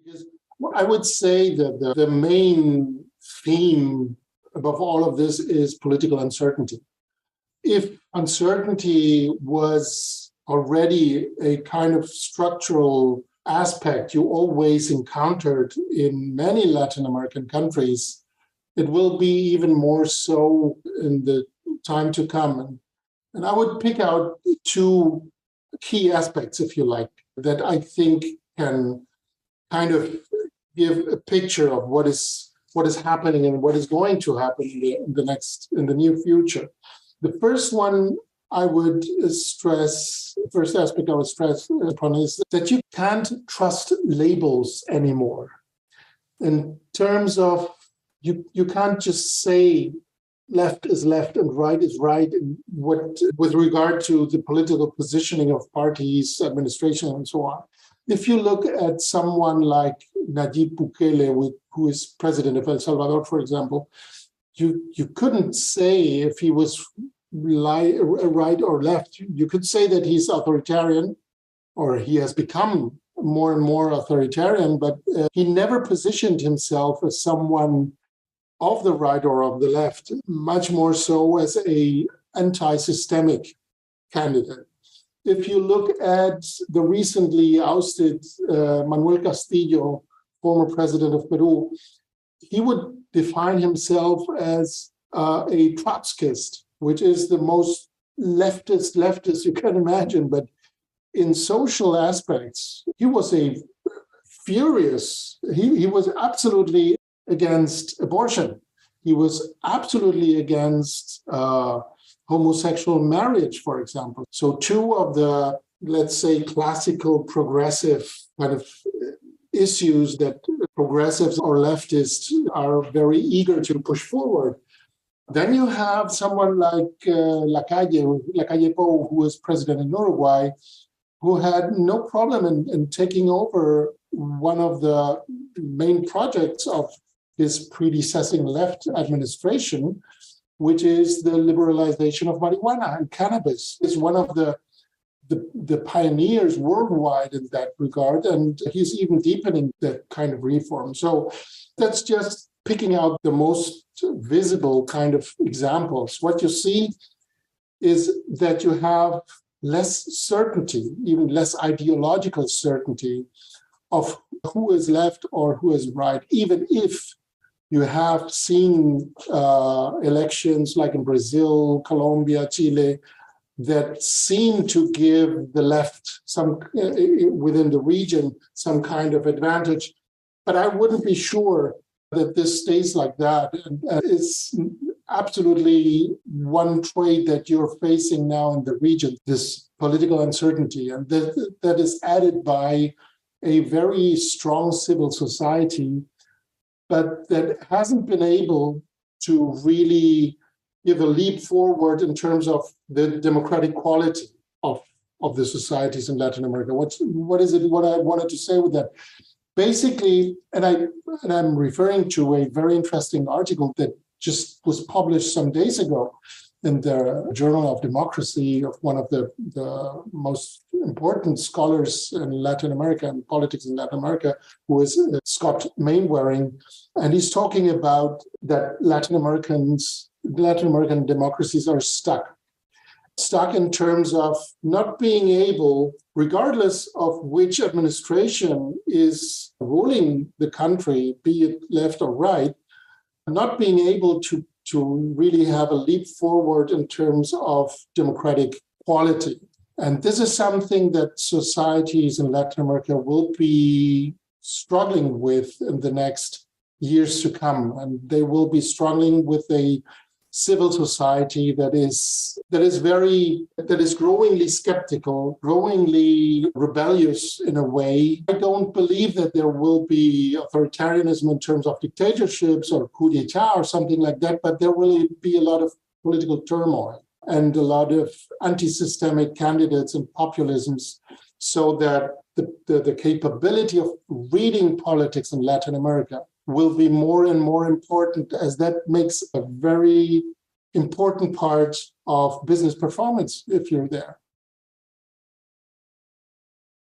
Because I would say that the main theme above all of this is political uncertainty. If uncertainty was already a kind of structural aspect you always encountered in many Latin American countries, it will be even more so in the time to come. And I would pick out two key aspects, if you like, that I think can kind of give a picture of what is happening and what is going to happen in the near future. The first one I would stress, first aspect I would stress upon is that you can't trust labels anymore. In terms of you can't just say left is left and right is right with regard to the political positioning of parties, administration, and so on. If you look at someone like Nayib Bukele, who is president of El Salvador, for example, you couldn't say if he was right or left. You could say that he's authoritarian, or he has become more and more authoritarian, but he never positioned himself as someone of the right or of the left, much more so as an anti-systemic candidate. If you look at the recently ousted Manuel Castillo, former president of Peru, he would define himself as a Trotskyist, which is the most leftist you can imagine. But in social aspects, he was a furious, he was absolutely against abortion. He was absolutely against homosexual marriage, for example. So two of the, let's say, classical progressive kind of issues that progressives or leftists are very eager to push forward. Then you have someone like Lacalle Pou, who was president in Uruguay, who had no problem in taking over one of the main projects of his predecessing left administration, which is the liberalization of marijuana and cannabis. Is one of the pioneers worldwide in that regard, and he's even deepening that kind of reform. So that's just picking out the most visible kind of examples. What you see is that you have less certainty, even less ideological certainty of who is left or who is right, even if you have seen elections like in Brazil, Colombia, Chile, that seem to give the left some within the region some kind of advantage. But I wouldn't be sure that this stays like that. And it's absolutely one trait that you're facing now in the region, this political uncertainty. And that is added by a very strong civil society, but that hasn't been able to really give a leap forward in terms of the democratic quality of the societies in Latin America. What I wanted to say with that? Basically, and I'm referring to a very interesting article that just was published some days ago in the Journal of Democracy of one of the most important scholars in Latin America and politics in Latin America, who is Scott Mainwaring. And he's talking about that Latin American democracies are stuck in terms of not being able, regardless of which administration is ruling the country, be it left or right, not being able to really have a leap forward in terms of democratic quality. And this is something that societies in Latin America will be struggling with in the next years to come. And they will be struggling with a civil society that is growingly skeptical, growingly rebellious in a way. I don't believe that there will be authoritarianism in terms of dictatorships or coup d'etat or something like that, but there will be a lot of political turmoil and a lot of anti-systemic candidates and populisms, so that the capability of reading politics in Latin America will be more and more important, as that makes a very important part of business performance if you're there.